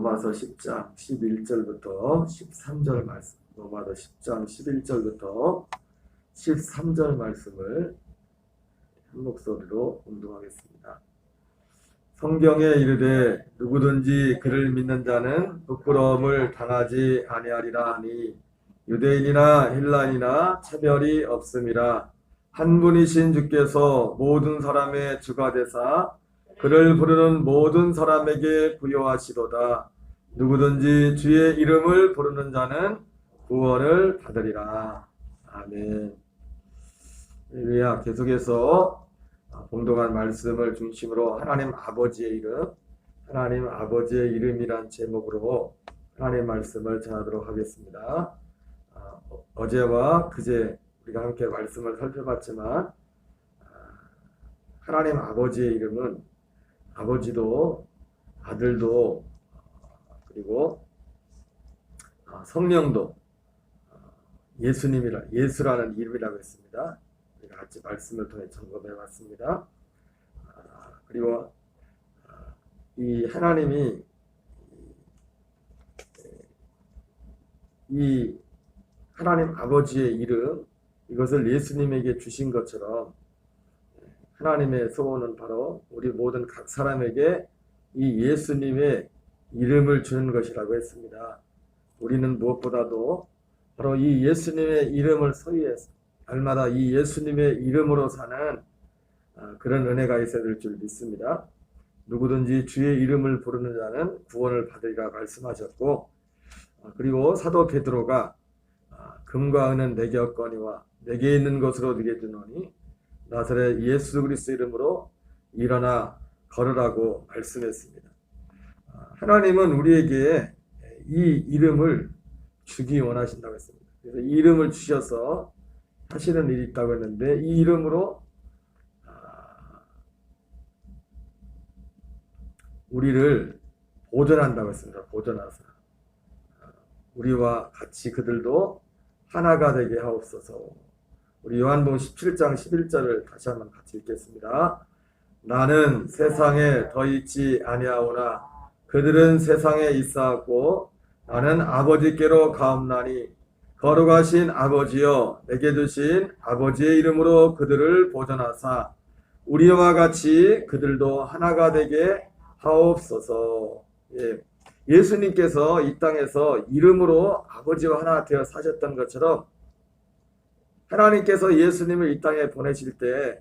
로마서 10장 11절부터 13절 말씀, 로마서 10장 11절부터 13절 말씀을 한 목소리로 운동하겠습니다. 성경에 이르되 누구든지 그를 믿는 자는 부끄러움을 당하지 아니하리라 하니 유대인이나 헬라인이나 차별이 없음이라. 한 분이신 주께서 모든 사람의 주가 되사 그를 부르는 모든 사람에게 부여하시도다. 누구든지 주의 이름을 부르는 자는 구원을 받으리라. 아멘. 할렐루야. 계속해서 봉독한 말씀을 중심으로 하나님 아버지의 이름, 하나님 아버지의 이름이란 제목으로 하나님의 말씀을 전하도록 하겠습니다. 어제와 그제 우리가 함께 말씀을 살펴봤지만 하나님 아버지의 이름은 아버지도 아들도 그리고 성령도 예수라는 이름이라고 했습니다. 우리가 같이 말씀을 통해 점검해 봤습니다. 그리고 이 하나님이 이 하나님 아버지의 이름, 이것을 예수님에게 주신 것처럼 하나님의 소원은 바로 우리 모든 각 사람에게 이 예수님의 이름을 주는 것이라고 했습니다. 우리는 무엇보다도 바로 이 예수님의 이름을 소유해서 날마다 이 예수님의 이름으로 사는 그런 은혜가 있어야 될 줄 믿습니다. 누구든지 주의 이름을 부르는 자는 구원을 받으리라 말씀하셨고, 그리고 사도 베드로가 금과 은은 내게 없거니와 내게 있는 것으로 네게 주노니 나사렛 예수 그리스도 이름으로 일어나 걸으라고 말씀했습니다. 하나님은 우리에게 이 이름을 주기 원하신다고 했습니다. 그래서 이 이름을 주셔서 하시는 일이 있다고 했는데 이 이름으로 우리를 보존한다고 했습니다. 보존하사 우리와 같이 그들도 하나가 되게 하옵소서. 우리 요한복음 17장 11절을 다시 한번 같이 읽겠습니다. 나는 세상에 더 있지 아니하오나 그들은 세상에 있사옵고 나는 아버지께로 가옵나니 거룩하신 아버지여 내게 주신 아버지의 이름으로 그들을 보존하사 우리와 같이 그들도 하나가 되게 하옵소서. 예수님께서 이 땅에서 이름으로 아버지와 하나 되어 사셨던 것처럼 하나님께서 예수님을 이 땅에 보내실 때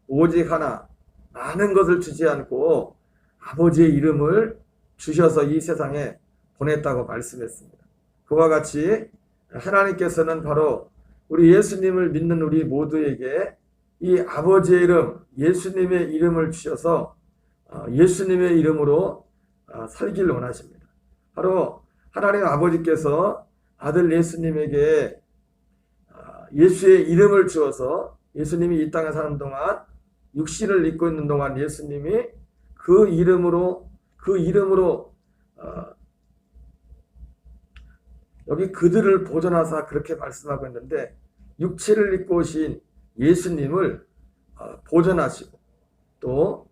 오직 하나, 많은 것을 주지 않고 아버지의 이름을 주셔서 이 세상에 보냈다고 말씀했습니다. 그와 같이 하나님께서는 바로 우리 예수님을 믿는 우리 모두에게 이 아버지의 이름, 예수님의 이름을 주셔서 예수님의 이름으로 살기를 원하십니다. 바로 하나님 아버지께서 아들 예수님에게 예수의 이름을 주어서 예수님이 이 땅에 사는 동안 육신을 입고 있는 동안 예수님이 그 이름으로 여기 그들을 보존하사 그렇게 말씀하고 있는데 육체를 입고 오신 예수님을 보존하시고 또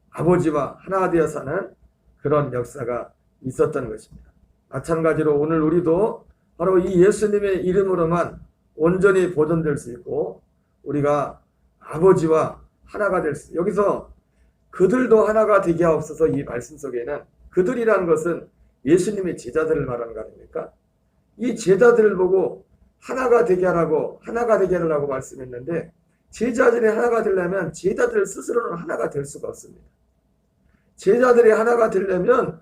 아버지와 하나 되어 사는 그런 역사가 있었던 것입니다. 마찬가지로 오늘 우리도 바로 이 예수님의 이름으로만 온전히 보존될 수 있고 우리가 아버지와 하나가 될 수, 여기서 그들도 하나가 되게 하옵소서 이 말씀 속에는 그들이라는 것은 예수님의 제자들을 말하는 거 아닙니까? 이 제자들을 보고 하나가 되게 하라고 말씀했는데 제자들이 하나가 되려면 제자들 스스로는 하나가 될 수가 없습니다. 제자들이 하나가 되려면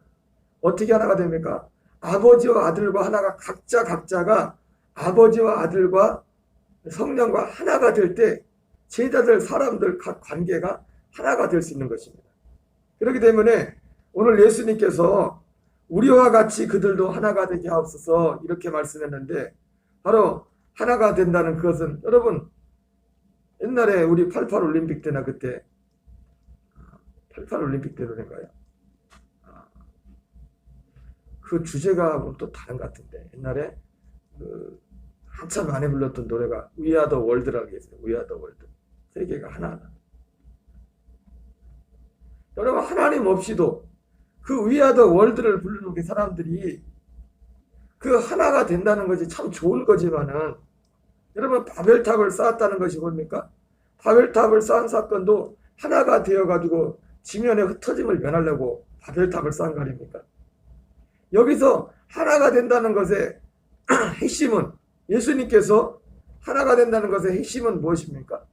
어떻게 하나가 됩니까? 아버지와 아들과 하나가 각자가 아버지와 아들과 성령과 하나가 될 때 제자들 사람들 각 관계가 하나가 될 수 있는 것입니다. 그렇기 때문에 오늘 예수님께서 우리와 같이 그들도 하나가 되게 하옵소서 이렇게 말씀했는데 바로 하나가 된다는 그것은 여러분 옛날에 우리 88 올림픽 때나 그때 88 올림픽 때로 된가요? 그 주제가 또 다른 것 같은데 옛날에 한참 많이 불렀던 노래가 We Are The World라고 했어요. We Are The World. 세계가 하나. 여러분 하나님 없이도 그 위아더 월드를 부르는 그 사람들이 그 하나가 된다는 것이 참 좋은 거지만은 여러분 바벨탑을 쌓았다는 것이 뭡니까? 바벨탑을 쌓은 사건도 하나가 되어가지고 지면에 흩어짐을 면하려고 바벨탑을 쌓은 거 아닙니까? 여기서 하나가 된다는 것의 핵심은 예수님께서 하나가 된다는 것의 핵심은 무엇입니까?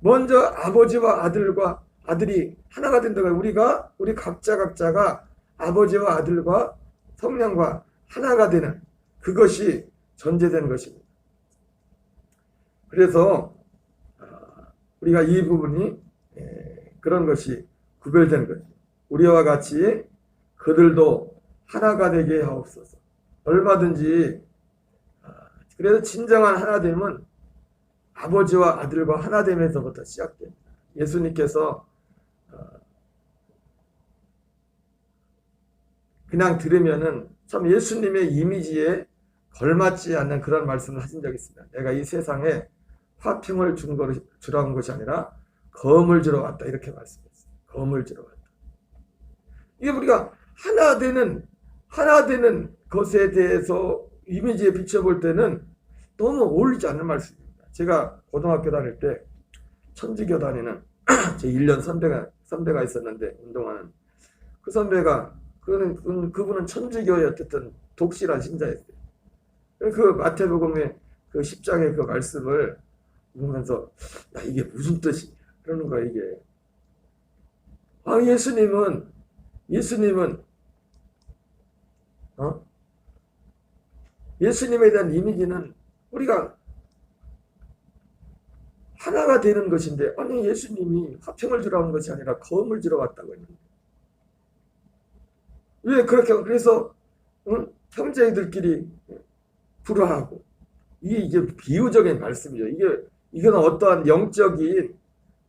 먼저 아버지와 아들과 아들이 하나가 된다고 우리 각자가 아버지와 아들과 성령과 하나가 되는 그것이 전제되는 것입니다. 그래서 우리가 이 부분이 그런 것이 구별되는 거죠. 우리와 같이 그들도 하나가 되게 하옵소서. 얼마든지 그래서 진정한 하나됨은 아버지와 아들과 하나됨에서부터 시작됩니다. 예수님께서 그냥 들으면은 참 예수님의 이미지에 걸맞지 않는 그런 말씀을 하신 적이 있습니다. 내가 이 세상에 화평을 주러 온 것이 아니라 검을 주러 왔다 이렇게 말씀했어요. 검을 주러 왔다. 이게 우리가 하나 되는 것에 대해서 이미지에 비춰볼 때는 너무 어울리지 않는 말씀입니다. 제가 고등학교 다닐 때 천주교 다니는 제 1년 선배가 있었는데 운동하는 그 선배가 그분은 천주교의 어쨌든 독실한 신자였어요. 그 마태복음의 그 10장의 그 말씀을 보면서 야 이게 무슨 뜻이냐 그러는 거야 이게. 예수님에 대한 이미지는 우리가 하나가 되는 것인데 아니 예수님이 화평을 주러 온 것이 아니라 검을 주러 왔다고 했는데 왜 그렇게 그래서 형제들끼리 불화하고 이게 비유적인 말씀이죠. 이건 어떠한 영적인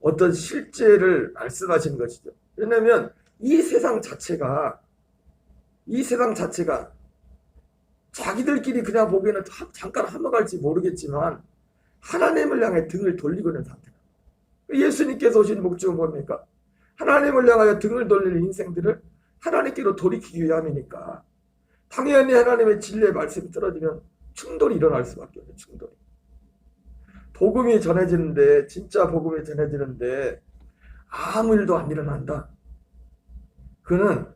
어떤 실제를 말씀하시는 것이죠. 왜냐하면 이 세상 자체가 자기들끼리 그냥 보기에는 잠깐 한몫할지 모르겠지만 하나님을 향해 등을 돌리고 있는 상태다. 예수님께서 오신 목적은 뭡니까? 하나님을 향하여 등을 돌리는 인생들을 하나님께로 돌이키기 위함이니까 당연히 하나님의 진리의 말씀이 떨어지면 충돌이 일어날 수밖에 없어요. 충돌이. 복음이 전해지는데 진짜 복음이 전해지는데 아무 일도 안 일어난다. 그는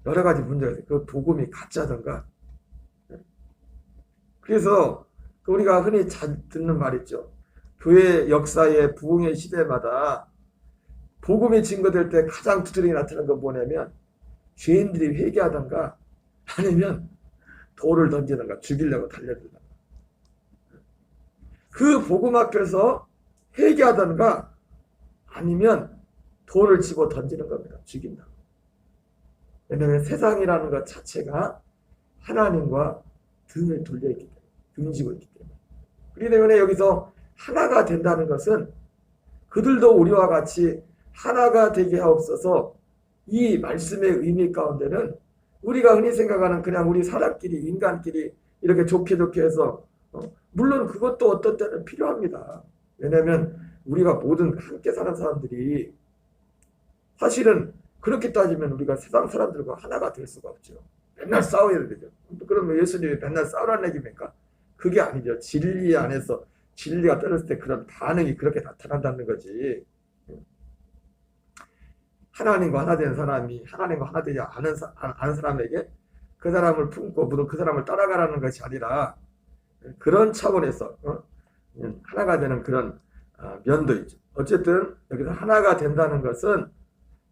여러 가지 문제가 있어요. 그 복음이 가짜던가. 그래서 우리가 흔히 잘 듣는 말 있죠. 교회 역사의 부흥의 시대마다 복음이 증거될 때 가장 두드러지게 나타나는 건 뭐냐면 죄인들이 회개하던가 아니면 돌을 던지던가 죽이려고 달려들던가 그 복음 앞에서 회개하던가 아니면 돌을 집어 던지는 겁니다. 죽인다. 왜냐하면 세상이라는 것 자체가 하나님과 등을 돌려 있기 때문에 등지고 있기 때문에 그렇기 때문에 여기서 하나가 된다는 것은 그들도 우리와 같이 하나가 되게 하옵소서. 이 말씀의 의미 가운데는 우리가 흔히 생각하는 그냥 우리 사람끼리 인간끼리 이렇게 좋게 해서 물론 그것도 어떤 때는 필요합니다. 왜냐하면 우리가 모든 함께 사는 사람들이 사실은 그렇게 따지면 우리가 세상 사람들과 하나가 될 수가 없죠. 맨날 싸워야 되죠. 그러면 예수님이 맨날 싸우라는 얘기입니까? 그게 아니죠. 진리 안에서 진리가 떨어질 때 그런 반응이 그렇게 나타난다는 거지. 하나님과 하나 된 사람이 하나님과 하나 되지 않은 사람에게 그 사람을 품고 그 사람을 따라가라는 것이 아니라 그런 차원에서 하나가 되는 그런 면도 있죠. 어쨌든 여기서 하나가 된다는 것은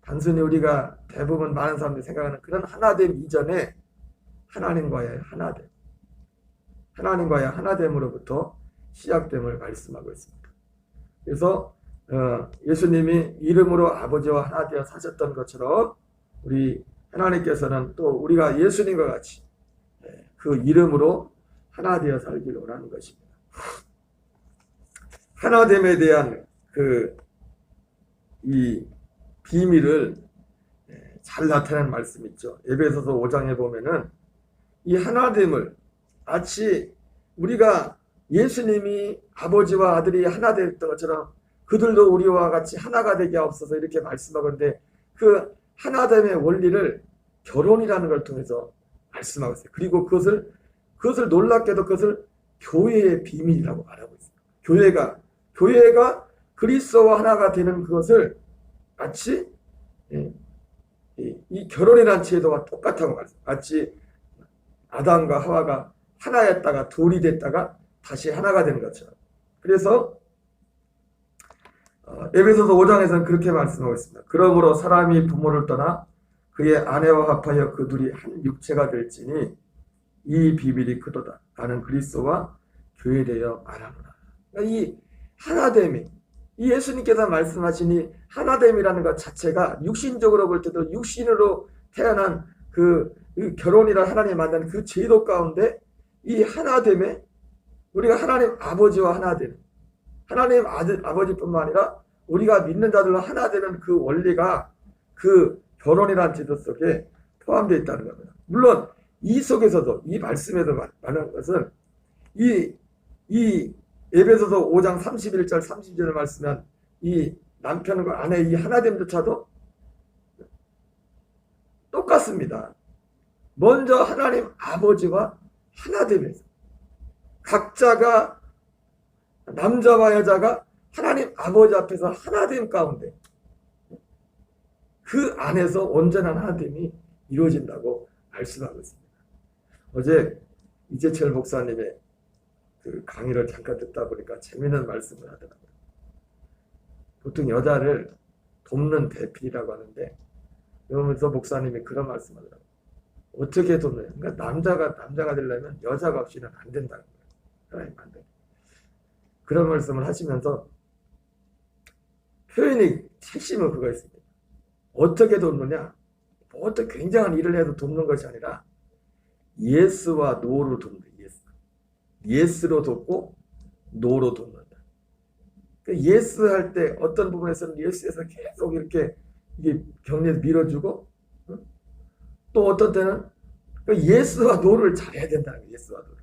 단순히 우리가 대부분 많은 사람들이 생각하는 그런 하나됨 이전에 하나님과의 하나됨으로부터 시작됨을 말씀하고 있습니다. 그래서 예수님이 이름으로 아버지와 하나 되어 사셨던 것처럼 우리 하나님께서는 또 우리가 예수님과 같이 그 이름으로 하나 되어 살기를 원하는 것입니다. 하나됨에 대한 이 비밀을 잘 나타내는 말씀이 있죠. 에베소서 5장에 보면은 이 하나됨을 마치 우리가 예수님이 아버지와 아들이 하나 되었던 것처럼 그들도 우리와 같이 하나가 되게 하옵소서 이렇게 말씀하건데 그 하나됨의 원리를 결혼이라는 걸 통해서 말씀하고 있어요. 그리고 그것을 놀랍게도 그것을 교회의 비밀이라고 말하고 있어요. 교회가 그리스도와 하나가 되는 그것을 마치 이 결혼이라는 제도와 똑같다고 말했어요. 마치 아담과 하와가 하나였다가 둘이 됐다가 다시 하나가 되는 것처럼. 그래서 에베소서 5장에서는 그렇게 말씀하고 있습니다. 그러므로 사람이 부모를 떠나 그의 아내와 합하여 그 둘이 한 육체가 될지니 이 비밀이 크도다. 나는 그리스도와 교회되어 말하노라. 그러니까 이 하나됨이, 이 예수님께서 말씀하신 이 하나됨이라는 것 자체가 육신적으로 볼 때도 육신으로 태어난 그 결혼이라 하나님 만든 그 제도 가운데 이 하나됨에 우리가 하나님 아버지와 하나되는, 하나님 아버지뿐만 아니라 우리가 믿는 자들로 하나되는 그 원리가 그 결혼이라는 제도 속에 포함되어 있다는 겁니다. 물론 이 속에서도, 이 말씀에서 말하는 것은 이 에베소서 5장 31절 30절을 말씀한 이 남편과 아내 이 하나됨조차도 똑같습니다. 먼저 하나님 아버지와 하나됨에서 각자가, 남자와 여자가 하나님 아버지 앞에서 하나됨 가운데 그 안에서 온전한 하나됨이 이루어진다고 말씀하고 있습니다. 어제 이재철 목사님의 그 강의를 잠깐 듣다 보니까 재미있는 말씀을 하더라고요. 보통 여자를 돕는 대필이라고 하는데, 그러면서 목사님이 그런 말씀을 하더라고요. 어떻게 돕느냐. 그러니까 남자가 되려면 여자가 없이는 안 된다는 거예요. 하나님 안 돼. 그런 말씀을 하시면서 표현이 핵심은 그거였습니다. 어떻게 돕느냐. 어떤 굉장한 일을 해도 돕는 것이 아니라 예스와 노로 돕는다. 예스로 돕고 노로 돕는다. 예스 할 때 어떤 부분에서는 예스에서 계속 이렇게 이게 격려를 밀어주고, 또 어떤 때는 예스와 노를 잘해야 된다는 거예요. 예스와 노를.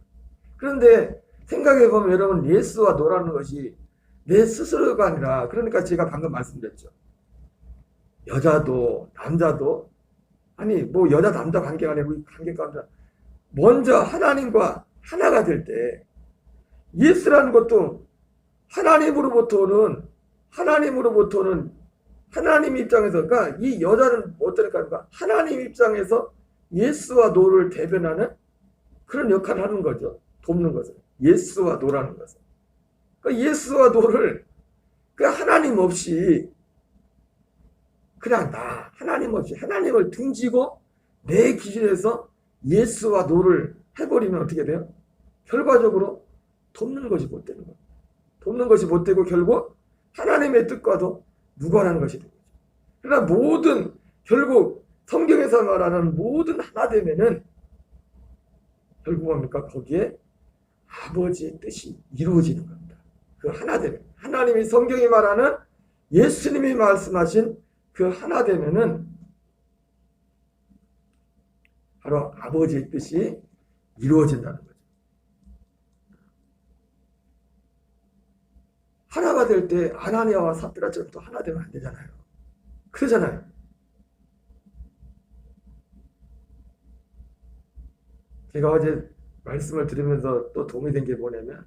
그런데 생각해 보면 여러분, 예스와 노라는 것이 내 스스로가 아니라, 그러니까 제가 방금 말씀드렸죠. 여자도 남자도, 아니 뭐 여자 남자 관계가 아니고 관계가 아니라 먼저 하나님과 하나가 될 때, 예스라는 것도 하나님으로부터는 하나님 입장에서, 그러니까 이 여자는 어떨까? 하나님 입장에서 예스와 노를 대변하는 그런 역할을 하는 거죠. 돕는 것은. 예스와 노라는 것은. 그러니까 예스와 노를 하나님 없이 그냥 하나님 없이 하나님을 등지고 내 기준에서 예스와 노를 해버리면 어떻게 돼요? 결과적으로 돕는 것이 못 되는 거예요. 돕는 것이 못 되고 결국 하나님의 뜻과도 무관한 것이 되는 거죠. 그러나 결국 성경에서 말하는 모든 하나됨에는 결국 뭡니까? 거기에 아버지의 뜻이 이루어지는 겁니다. 그 하나됨. 하나님이 성경이 말하는 예수님이 말씀하신 그 하나됨에는 바로 아버지의 뜻이 이루어진다는 거죠. 하나가 될 때 아나니아와 삽비라처럼 또 하나 되면 안 되잖아요. 그러잖아요. 제가 어제 말씀을 들으면서 또 도움이 된 게 뭐냐면,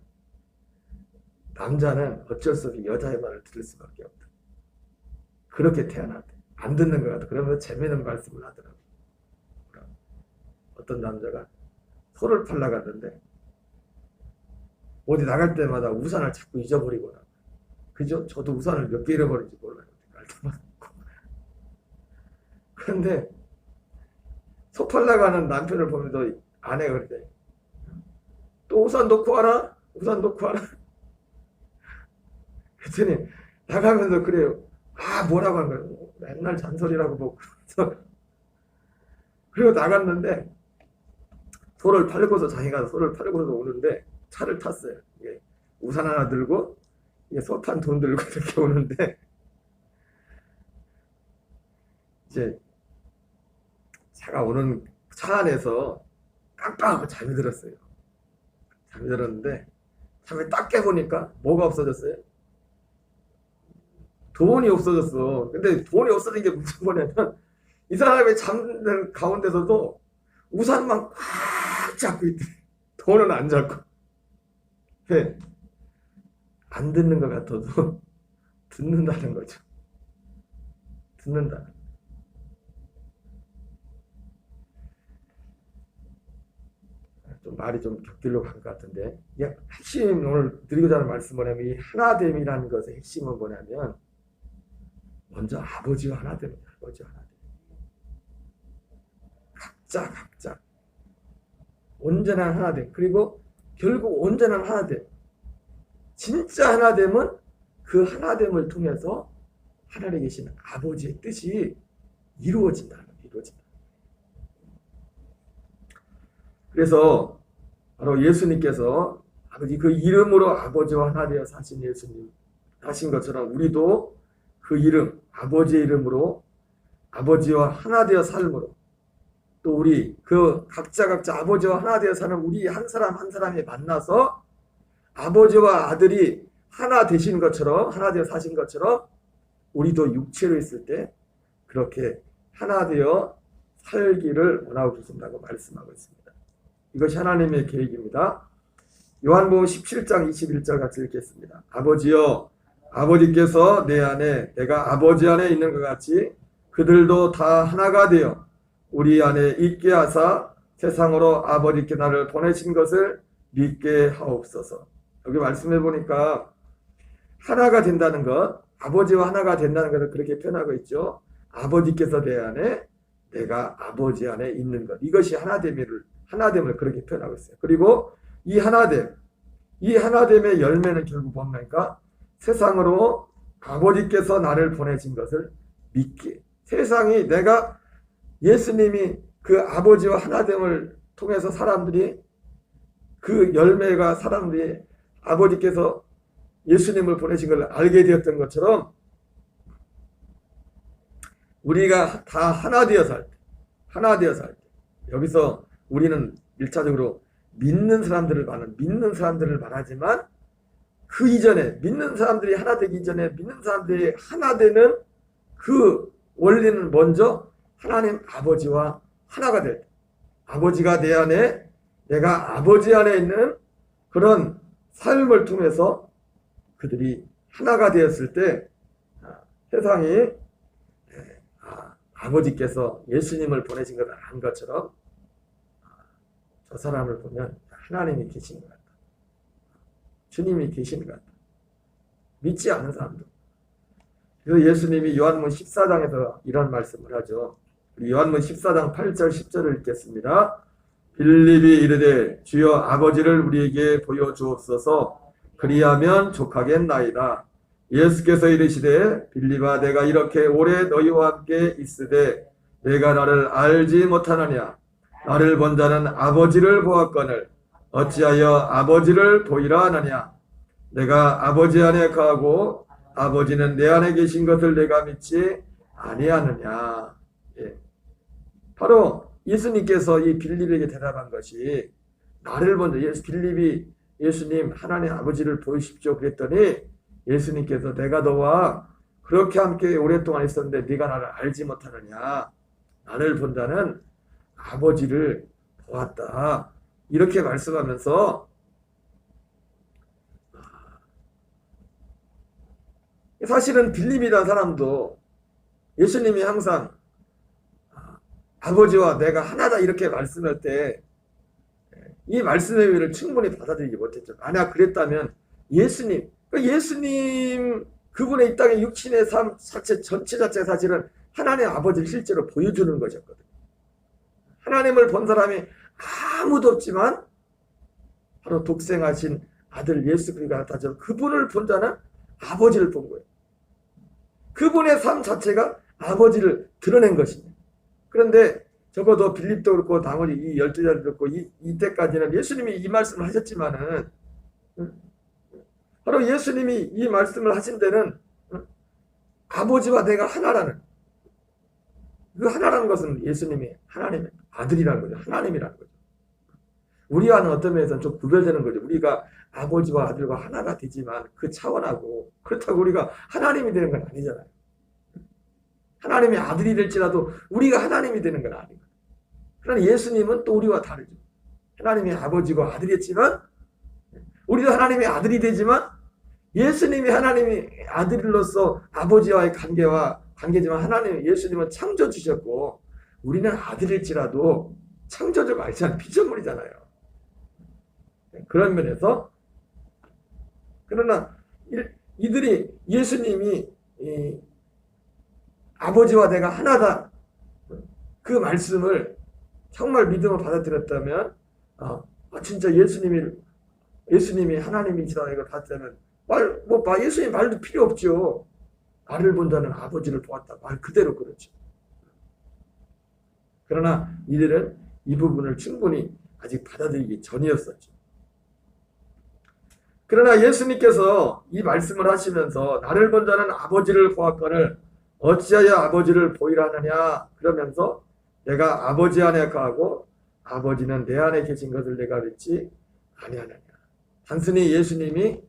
남자는 어쩔 수 없이 여자의 말을 들을 수밖에 없다. 그렇게 태어났대. 안 듣는 것 같아. 그러면서 재미있는 말씀을 하더라고요. 어떤 남자가 소를 팔러 갔는데 어디 나갈 때마다 우산을 자꾸 잊어버리거나, 그죠? 저도 우산을 몇 개 잃어버린지 몰라요. 그런데 소 팔러 가는 남편을 보면서 아내가 그러대. 또 우산 놓고 와라. 우산 놓고 와라. 그랬더니 나가면서 그래요. 뭐라고 한 거예요. 맨날 잔소리라고 뭐 그러면서. 그리고 나갔는데 소를 팔고서, 자기가 소를 팔고서 오는데 차를 탔어요. 이게 우산 하나 들고 소 탄 돈 들고 이렇게 오는데, 이제 차가 오는 차 안에서 깜빡하고 잠이 들었어요. 잠이 들었는데 잠이 딱 깨보니까 뭐가 없어졌어요? 돈이 없어졌어. 근데 돈이 없어진 게 무슨 거냐면, 이 사람의 잠들 가운데서도 우산만 꽉 잡고 있대. 돈은 안 잡고. 왜? 안 듣는 것 같아도 듣는다는 거죠. 듣는다. 좀 말이 좀 격길로 간 것 같은데, 핵심 오늘 드리고자 하는 말씀 뭐냐면, 이 하나됨이라는 것의 핵심은 뭐냐면, 먼저 아버지와 하나됨입니다. 아버지와 하나됨. 각자 온전한 하나됨. 그리고 결국 온전한 하나됨. 진짜 하나됨은 그 하나됨을 통해서 하늘에 계신 아버지의 뜻이 이루어진다. 그래서 바로 예수님께서 아버지 그 이름으로 아버지와 하나 되어 사신 예수님 하신 것처럼 우리도 그 이름 아버지의 이름으로 아버지와 하나 되어 삶으로 또 우리 그 각자 아버지와 하나 되어 사는 우리 한 사람 한 사람이 만나서 아버지와 아들이 하나 되신 것처럼 하나 되어 사신 것처럼 우리도 육체로 있을 때 그렇게 하나 되어 살기를 원하고 계신다고 말씀하고 있습니다. 이것이 하나님의 계획입니다. 요한복음 17장 21절 같이 읽겠습니다. 아버지여 아버지께서 내 안에 내가 아버지 안에 있는 것 같이 그들도 다 하나가 되어 우리 안에 있게 하사 세상으로 아버지께 나를 보내신 것을 믿게 하옵소서. 여기 말씀해 보니까 하나가 된다는 것, 아버지와 하나가 된다는 것을 그렇게 표현하고 있죠. 아버지께서 내 안에 내가 아버지 안에 있는 것, 이것이 하나됨을 그렇게 표현하고 있어요. 그리고 이 하나됨의 열매는 결국 뭡니까? 세상으로 아버지께서 나를 보내신 것을 믿기. 세상이 내가 예수님이 그 아버지와 하나됨을 통해서 사람들이 그 열매가 사람들이 아버지께서 예수님을 보내신 걸 알게 되었던 것처럼 우리가 다 하나 되어 살 때, 여기서 우리는 1차적으로 믿는 사람들을 말하지만 그 이전에 믿는 사람들이 하나 되기 이전에 믿는 사람들이 하나 되는 그 원리는 먼저 하나님 아버지와 하나가 될 때, 아버지가 내 안에 내가 아버지 안에 있는 그런 삶을 통해서 그들이 하나가 되었을 때 세상이 아버지께서 예수님을 보내신 것을 안 것처럼 저 사람을 보면 하나님이 계신 것 같다. 주님이 계신 것 같다. 믿지 않는 사람도. 그래서 예수님이 요한복음 14장에서 이런 말씀을 하죠. 요한복음 14장 8절 10절을 읽겠습니다. 빌립이 이르되 주여 아버지를 우리에게 보여주옵소서 그리하면 족하겠나이다. 예수께서 이르시되 빌립아 내가 이렇게 오래 너희와 함께 있으되 내가 나를 알지 못하느냐. 나를 본 자는 아버지를 보았거늘 어찌하여 아버지를 보이라 하느냐. 내가 아버지 안에 거하고 아버지는 내 안에 계신 것을 내가 믿지 아니하느냐. 바로 예수님께서 이 빌립에게 대답한 것이 나를 본 자, 빌립이 예수님 하나님 아버지를 보이십시오 그랬더니 예수님께서 내가 너와 그렇게 함께 오랫동안 있었는데 네가 나를 알지 못하느냐. 나를 본 자는 아버지를 보았다. 이렇게 말씀하면서 사실은 빌립이라는 사람도 예수님이 항상 아버지와 내가 하나다 이렇게 말씀할 때 이 말씀의 의미를 충분히 받아들이지 못했죠. 만약 그랬다면 예수님 그분의 이 땅의 육신의 삶 전체 자체가 사실은 하나님 아버지를 실제로 보여주는 것이었거든요. 하나님을 본 사람이 아무도 없지만 바로 독생하신 아들 예수 그리스도가 나타나서 그분을 본 자는 아버지를 본 거예요. 그분의 삶 자체가 아버지를 드러낸 것입니다. 그런데 적어도 빌립도 그렇고 나머지 이 12자도 그렇고 이때까지는 예수님이 이 말씀을 하셨지만은 바로 예수님이 이 말씀을 하신 데는 아버지와 내가 하나라는 그 하나라는 것은 예수님이 하나님의 아들이라는 거죠. 하나님이라는 거죠. 우리와는 어떤 면에서는 좀 구별되는 거죠. 우리가 아버지와 아들과 하나가 되지만 그 차원하고 그렇다고 우리가 하나님이 되는 건 아니잖아요. 하나님의 아들이 될지라도 우리가 하나님이 되는 건 아니거든요. 그러나 예수님은 또 우리와 다르죠. 하나님의 아버지고 아들이었지만 우리도 하나님의 아들이 되지만 예수님이 하나님의 아들로서 아버지와의 관계지만 하나님 예수님은 창조주셨고 우리는 아들일지라도 창조주가 아니잖아요. 피조물이잖아요. 그런 면에서 그러나 이들이 예수님이 아버지와 내가 하나다 그 말씀을 정말 믿음으로 받아들였다면 진짜 예수님이 하나님이시다 이걸 받았다면 예수님 말도 필요 없죠. 나를 본 자는 아버지를 보았다 말 그대로 그렇죠. 그러나 이들은 이 부분을 충분히 아직 받아들이기 전이었었죠. 그러나 예수님께서 이 말씀을 하시면서 나를 본 자는 아버지를 보았거늘 어찌하여 아버지를 보이라 하느냐 그러면서 내가 아버지 안에 거하고 아버지는 내 안에 계신 것을 내가 믿지 아니하느냐. 단순히 예수님이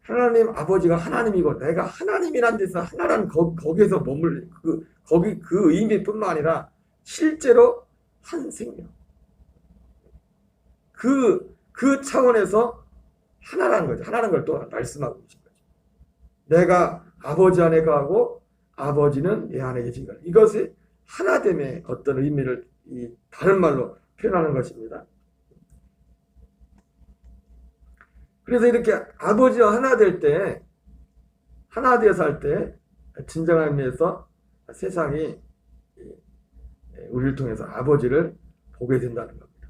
하나님 아버지가 하나님이고 내가 하나님이란 데서 하나라는 거기에서 머물 그 의미뿐만 아니라 실제로 한 생명 그 차원에서 하나라는 거죠. 하나라는 걸 또 말씀하고 계신 거죠. 내가 아버지 안에 거하고 아버지는 내 안에 계신 것. 이것이 하나됨의 어떤 의미를 다른 말로 표현하는 것입니다. 그래서 이렇게 아버지와 하나 될 때, 하나 되어서 할 때, 진정한 의미에서 세상이 우리를 통해서 아버지를 보게 된다는 겁니다.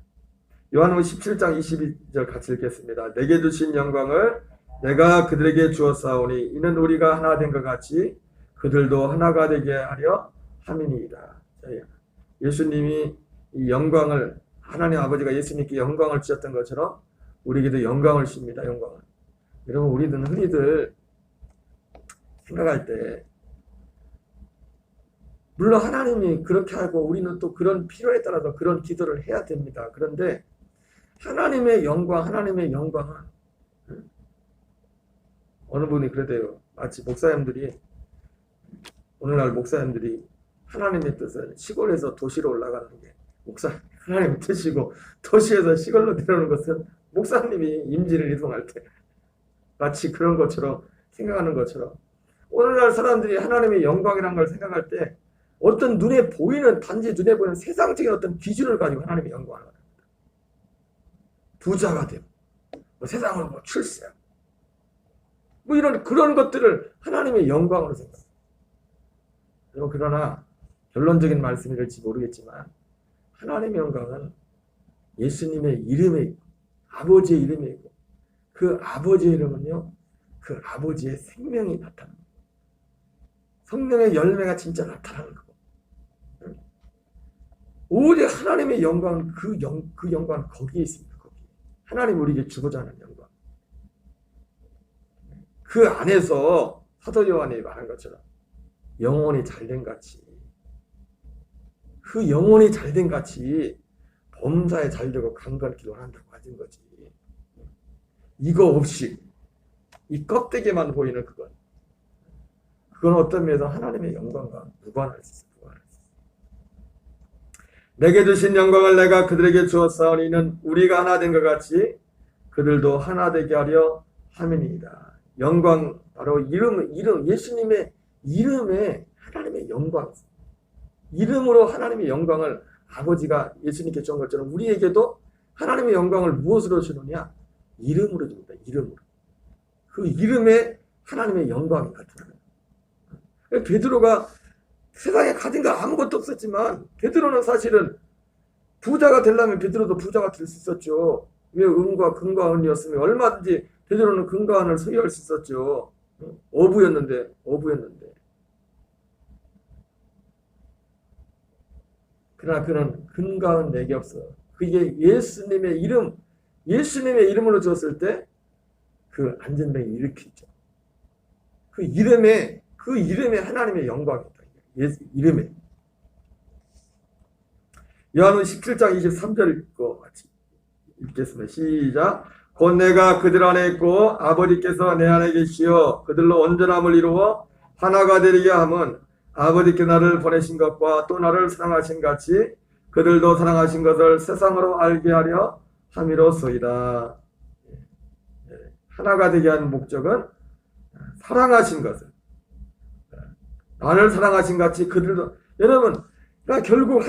요한복음 17장 22절 같이 읽겠습니다. 내게 주신 영광을 내가 그들에게 주었사오니 이는 우리가 하나 된 것 같이 그들도 하나가 되게 하려 함이니이다. 예수님이 이 영광을 하나님 아버지가 예수님께 영광을 주셨던 것처럼 우리에게도 영광을 주십니다. 영광을. 여러분 우리는 흔히들 생각할 때 물론 하나님이 그렇게 하고 우리는 또 그런 필요에 따라서 그런 기도를 해야 됩니다. 그런데 하나님의 영광은 어느 분이 그러대요. 마치 오늘날 목사님들이 하나님의 뜻은 시골에서 도시로 올라가는 게 하나님의 뜻이고 도시에서 시골로 내려오는 것은 목사님이 임지를 이동할 때 마치 그런 것처럼 생각하는 것처럼 오늘날 사람들이 하나님의 영광이라는 걸 생각할 때 어떤 단지 눈에 보이는 세상적인 어떤 기준을 가지고 하나님의 영광을 말합니다. 부자가 되고 세상을 출세 그런 것들을 하나님의 영광으로 생각합니다. 그러나 결론적인 말씀이 될지 모르겠지만 하나님의 영광은 예수님의 이름에 있고 아버지의 이름에 있고 그 아버지의 이름은요 그 아버지의 생명이 나타납니다. 성령의 열매가 진짜 나타나는 거고 오직 하나님의 영광은 그 영광은 거기에 있습니다. 거기. 하나님 우리에게 주고자 하는 영광 그 안에서 사도 요한이 말한 것처럼 영혼이 잘된 같이 그 영혼이 잘된 같이 범사에 잘되고 강건히 기도한다고 하신 거지. 이거 없이 이 껍데기만 보이는 그건 어떤 면에서 하나님의 영광과 무관할 수 있어요. 내게 주신 영광을 내가 그들에게 주었사오니 이는 우리가 하나 된 것 같이 그들도 하나 되게 하려 함이니이다. 영광 바로 이름 예수님의 이름에 하나님의 영광 이름으로 하나님의 영광을 아버지가 예수님께 준 것처럼 우리에게도 하나님의 영광을 무엇으로 주느냐? 이름으로 줍니다. 이름으로. 그 이름에 하나님의 영광이 나타나는 거예요. 베드로가 세상에 가진 거 아무것도 없었지만 베드로는 사실은 부자가 되려면 베드로도 부자가 될 수 있었죠. 왜 은과 금과 은이었으면 얼마든지 베드로는 금과 은을 소유할 수 있었죠. 어부였는데 그러나 그는 금과 은 내게 없어. 그게 예수님의 이름으로 주었을 때 그 안전병이 일으키죠. 그 이름에 하나님의 영광이 있다. 이름에. 요한은 17장 23절 읽고 같이 읽겠습니다. 시작. 곧 내가 그들 안에 있고 아버지께서 내 안에 계시어 그들로 온전함을 이루어 하나가 되리게 함은 아버지께 나를 보내신 것과 또 나를 사랑하신 같이 그들도 사랑하신 것을 세상으로 알게 하려 함이로소이다. 하나가 되게 하는 목적은 사랑하신 것을, 나를 사랑하신 같이 그들도, 여러분, 그러니까 결국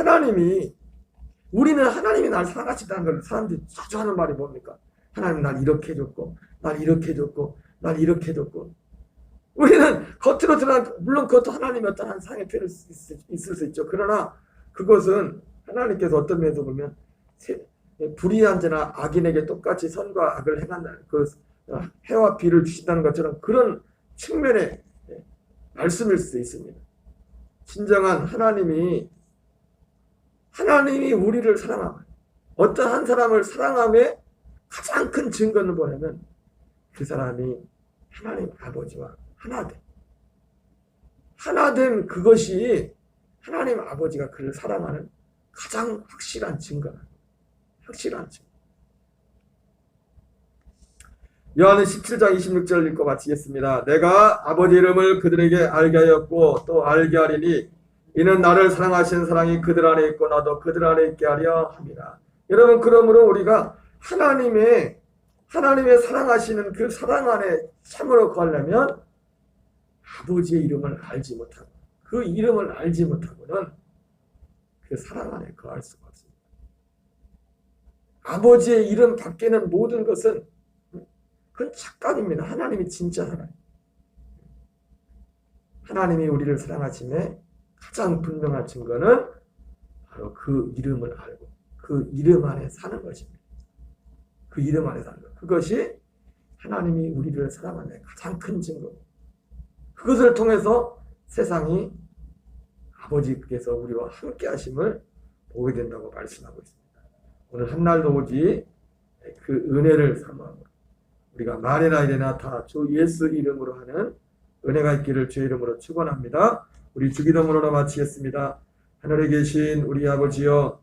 우리는 하나님이 나를 사랑하신다는 걸 사람들이 자주 하는 말이 뭡니까? 하나님 날 이렇게 해줬고, 날 이렇게 해줬고, 날 이렇게 해줬고. 우리는 겉으로 드러난, 물론 그것도 하나님의 어떤 한 상의 표현일 있을 수 있죠. 그러나 그것은 하나님께서 어떤 면에서 보면 불의한 자나 악인에게 똑같이 선과 악을 행한다는, 그 해와 비를 주신다는 것처럼 그런 측면의 말씀일 수 있습니다. 진정한 하나님이 우리를 사랑하고, 어떤 한 사람을 사랑함의 가장 큰 증거는 뭐냐면 그 사람이 하나님 아버지와 하나됨, 그것이 하나님 아버지가 그를 사랑하는 가장 확실한 증거다. 확실한 증거. 요한은 17장 26절 읽고 마치겠습니다. 내가 아버지 이름을 그들에게 알게 하였고 또 알게 하리니 이는 나를 사랑하신 사랑이 그들 안에 있고 나도 그들 안에 있게 하려 함이라. 여러분, 그러므로 우리가 하나님의 사랑하시는 그 사랑 안에 참으로 거하려면 아버지의 이름을 알지 못하고, 그 이름을 알지 못하고는 그 사랑 안에 거할 수가 없습니다. 아버지의 이름 밖에는 모든 것은 그건 착각입니다. 하나님이 진짜 하나님. 하나님이 우리를 사랑하심에 가장 분명한 증거는 바로 그 이름을 알고 그 이름 안에 사는 것입니다. 그 이름 안에 사는 것. 그것이 하나님이 우리를 사랑하는 가장 큰 증거입니다. 그것을 통해서 세상이 아버지께서 우리와 함께 하심을 보게 된다고 말씀하고 있습니다. 오늘 한날도 오지 그 은혜를 삼아 우리가 말이나 이래나 다 주 예수 이름으로 하는 은혜가 있기를 주의 이름으로 축원합니다. 우리 주기도문으로 마치겠습니다. 하늘에 계신 우리 아버지여,